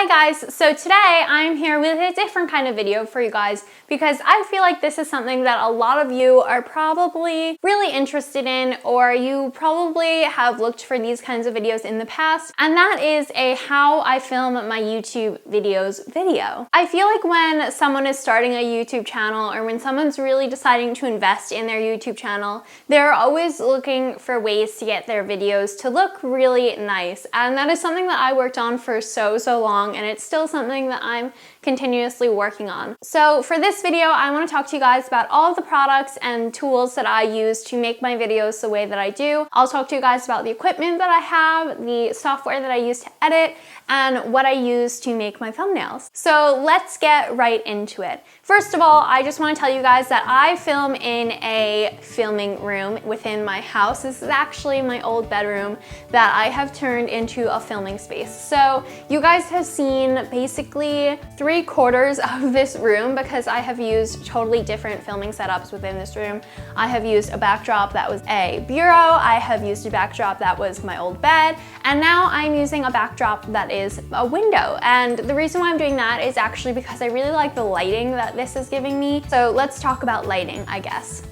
Hi guys, so today I'm here with a different kind of video for you guys because I feel like this is something that a lot of you are probably really interested in, or you probably have looked for these kinds of videos in the past, and that is a how I film my YouTube videos video. I feel like when someone is starting a YouTube channel, or when someone's really deciding to invest in their YouTube channel, they're always looking for ways to get their videos to look really nice, and that is something that I worked on for so long, and it's still something that I'm continuously working on. So for this video, I want to talk to you guys about all of the products and tools that I use to make my videos the way that I do. I'll talk to you guys about the equipment that I have, the software that I use to edit, and what I use to make my thumbnails. So let's get right into it. First of all, I just want to tell you guys that I film in a filming room within my house. This is actually my old bedroom that I have turned into a filming space. So you guys have seen basically 3/4 of this room because I have used totally different filming setups within this room. I have used a backdrop that was a bureau, I have used a backdrop that was my old bed, and now I'm using a backdrop that is a window. And the reason why I'm doing that is actually because I really like the lighting that this is giving me. So let's talk about lighting, I guess.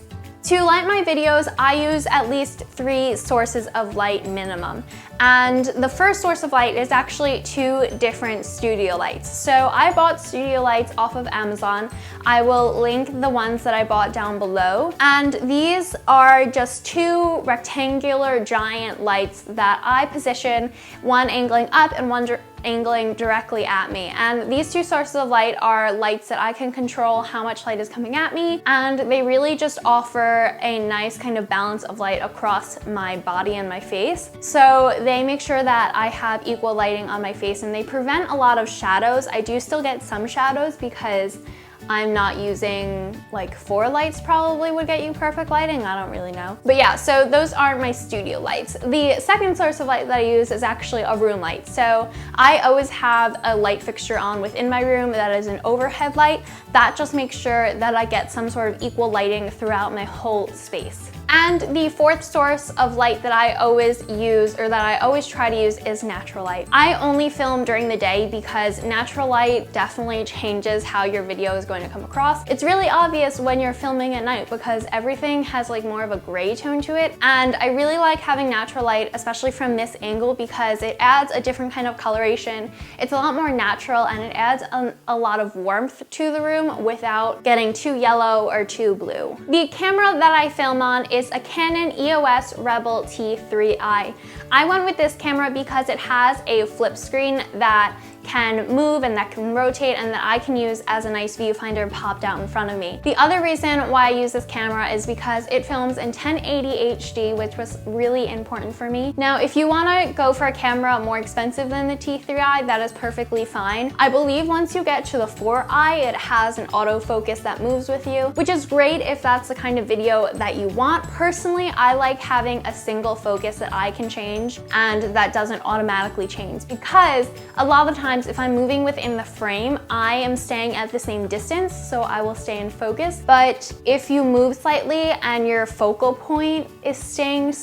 To light my videos, I use at least 3 sources of light minimum. And the first source of light is actually 2 different studio lights. So I bought studio lights off of Amazon. I will link the ones that I bought down below. And these are just 2 rectangular giant lights that I position, one angling up and one angling directly at me. And these 2 sources of light are lights that I can control how much light is coming at me, and they really just offer a nice kind of balance of light across my body and my face. So they make sure that I have equal lighting on my face, and they prevent a lot of shadows. I do still get some shadows because I'm not using, like, 4 lights probably would get you perfect lighting, I don't really know. But yeah, so those aren't my studio lights. The second source of light that I use is actually a room light. So I always have a light fixture on within my room that is an overhead light. That just makes sure that I get some sort of equal lighting throughout my whole space. And the 4th source of light that I always use, or that I always try to use, is natural light. I only film during the day because natural light definitely changes how your video is going to come across. It's really obvious when you're filming at night because everything has like more of a gray tone to it. And I really like having natural light, especially from this angle, because it adds a different kind of coloration. It's a lot more natural, and it adds a lot of warmth to the room without getting too yellow or too blue. The camera that I film on is a Canon EOS Rebel T3i. I went with this camera because it has a flip screen that can move and that can rotate, and that I can use as a nice viewfinder popped out in front of me. The other reason why I use this camera is because it films in 1080 HD, which was really important for me. Now, if you want to go for a camera more expensive than the T3i, that is perfectly fine. I believe once you get to the 4i, it has an autofocus that moves with you, which is great if that's the kind of video that you want. Personally, I like having a single focus that I can change and that doesn't automatically change, because a lot of the time if I'm moving within the frame, I am staying at the same distance, so I will stay in focus. But if you move slightly and your focal point is staying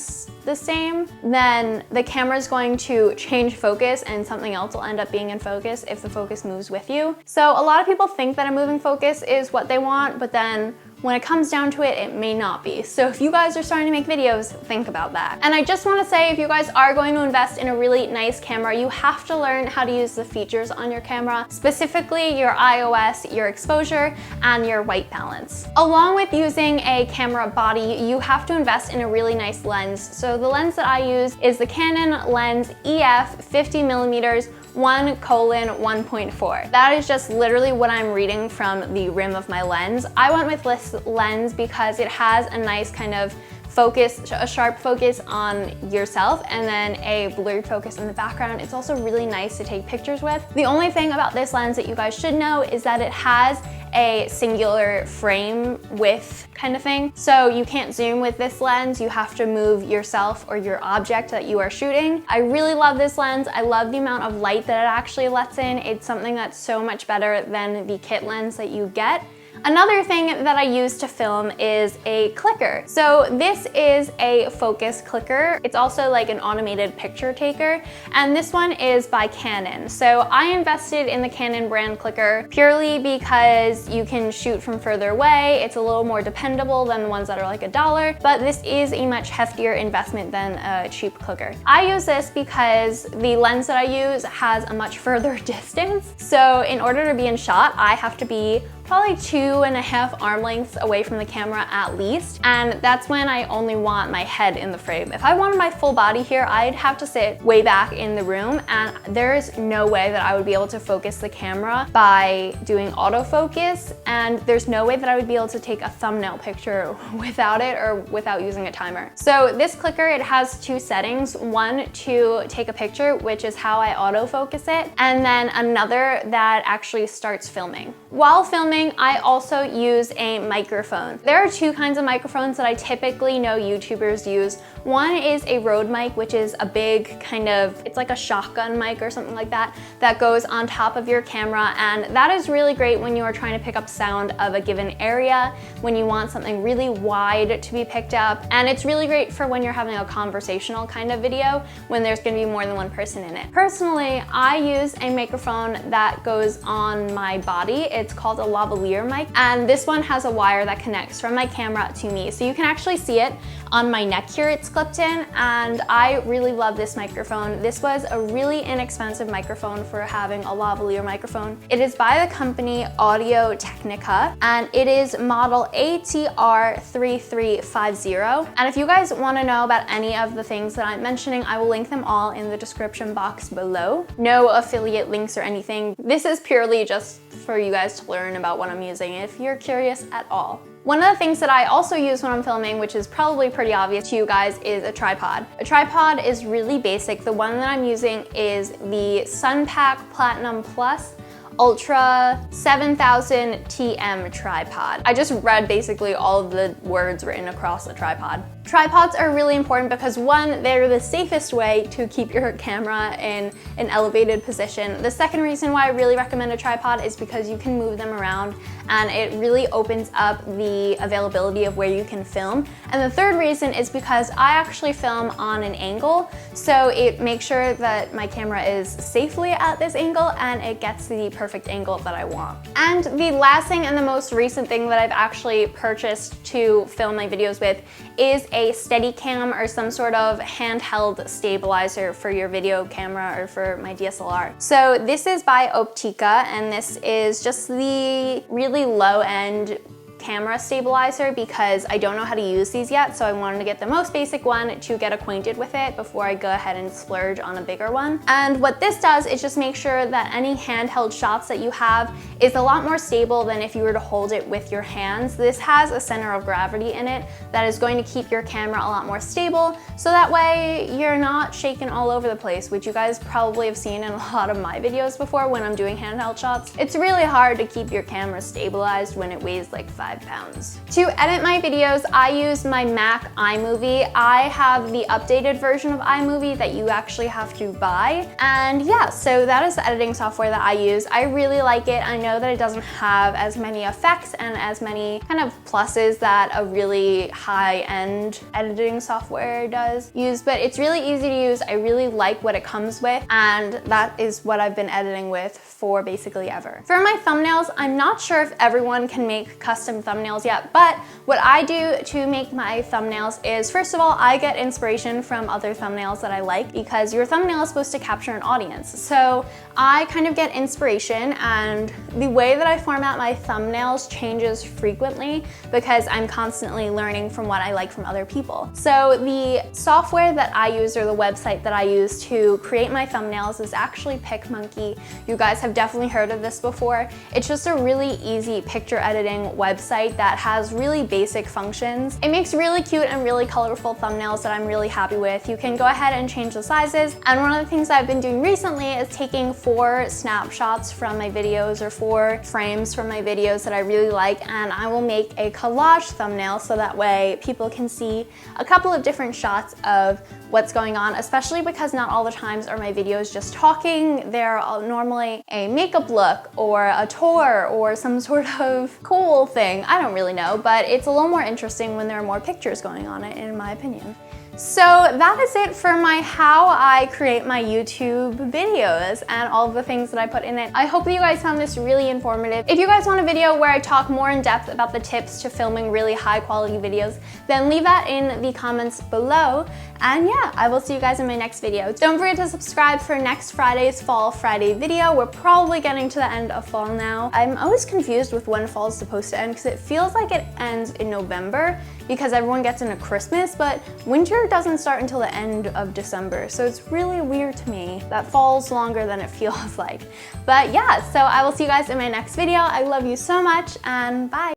the same, then the camera is going to change focus and something else will end up being in focus if the focus moves with you. So a lot of people think that a moving focus is what they want, but then when it comes down to it, it may not be. So if you guys are starting to make videos, think about that. And I just want to say, if you guys are going to invest in a really nice camera, you have to learn how to use the features on your camera, specifically your IOS, your exposure, and your white balance. Along with using a camera body, you have to invest in a really nice lens. So the lens that I use is the Canon lens EF 50mm 1:1.4. That is just literally what I'm reading from the rim of my lens. I went with this lens because it has a nice kind of focus, a sharp focus on yourself, and then a blurred focus in the background. It's also really nice to take pictures with. The only thing about this lens that you guys should know is that it has a singular frame width kind of thing. So you can't zoom with this lens, you have to move yourself or your object that you are shooting. I really love this lens. I love the amount of light that it actually lets in. It's something that's so much better than the kit lens that you get. Another thing that I use to film is a clicker. So this is a focus clicker. It's also like an automated picture taker, and this one is by Canon. So I invested in the Canon brand clicker purely because you can shoot from further away. It's a little more dependable than the ones that are like $1, but this is a much heftier investment than a cheap clicker. I use this because the lens that I use has a much further distance. So in order to be in shot, I have to be probably 2.5 arm lengths away from the camera at least, and that's when I only want my head in the frame. If I wanted my full body here, I'd have to sit way back in the room, and there's no way that I would be able to focus the camera by doing autofocus, and there's no way that I would be able to take a thumbnail picture without it or without using a timer. So this clicker, it has two settings, one to take a picture, which is how I autofocus it, and then another that actually starts filming. While filming, I also use a microphone. There are two kinds of microphones that I typically know YouTubers use. One is a Rode mic, which is a big kind of, it's like a shotgun mic or something like that, that goes on top of your camera, and that is really great when you are trying to pick up sound of a given area, when you want something really wide to be picked up, and it's really great for when you're having a conversational kind of video, when there's gonna be more than one person in it. Personally, I use a microphone that goes on my body. It's called a Lavalier mic, and this one has a wire that connects from my camera to me. So you can actually see it on my neck here, it's clipped in, and I really love this microphone. This was a really inexpensive microphone for having a lavalier microphone. It is by the company Audio-Technica, and it is model ATR3350. And if you guys want to know about any of the things that I'm mentioning, I will link them all in the description box below. No affiliate links or anything. This is purely just for you guys to learn about what I'm using if you're curious at all. One of the things that I also use when I'm filming, which is probably pretty obvious to you guys, is a tripod. A tripod is really basic. The one that I'm using is the Sunpak Platinum Plus Ultra 7000 TM tripod. I just read basically all of the words written across the tripod. Tripods are really important because one, they're the safest way to keep your camera in an elevated position. The second reason why I really recommend a tripod is because you can move them around and it really opens up the availability of where you can film. And the third reason is because I actually film on an angle, so it makes sure that my camera is safely at this angle and it gets the perfect angle that I want. And the last thing and the most recent thing that I've actually purchased to film my videos with is a Steadicam or some sort of handheld stabilizer for your video camera or for my DSLR. So this is by Opteka, and this is just the really low-end camera stabilizer because I don't know how to use these yet, so I wanted to get the most basic one to get acquainted with it before I go ahead and splurge on a bigger one. And what this does is just make sure that any handheld shots that you have is a lot more stable than if you were to hold it with your hands. This has a center of gravity in it that is going to keep your camera a lot more stable, so that way you're not shaking all over the place, which you guys probably have seen in a lot of my videos before when I'm doing handheld shots. It's really hard to keep your camera stabilized when it weighs like 5 pounds. To edit my videos, I use my Mac iMovie. I have the updated version of iMovie that you actually have to buy. And yeah, so that is the editing software that I use. I really like it. I know that it doesn't have as many effects and as many kind of pluses that a really high-end editing software does use, but it's really easy to use. I really like what it comes with, and that is what I've been editing with for basically ever. For my thumbnails, I'm not sure if everyone can make custom thumbnails yet, but what I do to make my thumbnails is, first of all, I get inspiration from other thumbnails that I like, because your thumbnail is supposed to capture an audience. So I kind of get inspiration, and the way that I format my thumbnails changes frequently because I'm constantly learning from what I like from other people. So the software that I use, or the website that I use to create my thumbnails, is actually PicMonkey. You guys have definitely heard of this before. It's just a really easy picture editing website site that has really basic functions. It makes really cute and really colorful thumbnails that I'm really happy with. You can go ahead and change the sizes. And one of the things I've been doing recently is taking 4 snapshots from my videos or 4 frames from my videos that I really like, and I will make a collage thumbnail so that way people can see a couple of different shots of what's going on, especially because not all the times are my videos just talking. They're normally a makeup look or a tour or some sort of cool thing. I don't really know, but it's a little more interesting when there are more pictures going on it, in my opinion. So that is it for my how I create my YouTube videos and all of the things that I put in it. I hope that you guys found this really informative. If you guys want a video where I talk more in depth about the tips to filming really high quality videos, then leave that in the comments below. And yeah, I will see you guys in my next video. Don't forget to subscribe for next Friday's Fall Friday video. We're probably getting to the end of fall now. I'm always confused with when fall is supposed to end because it feels like it ends in November because everyone gets into Christmas, but winter doesn't start until the end of December. So it's really weird to me that fall's longer than it feels like. But yeah, so I will see you guys in my next video. I love you so much, and bye.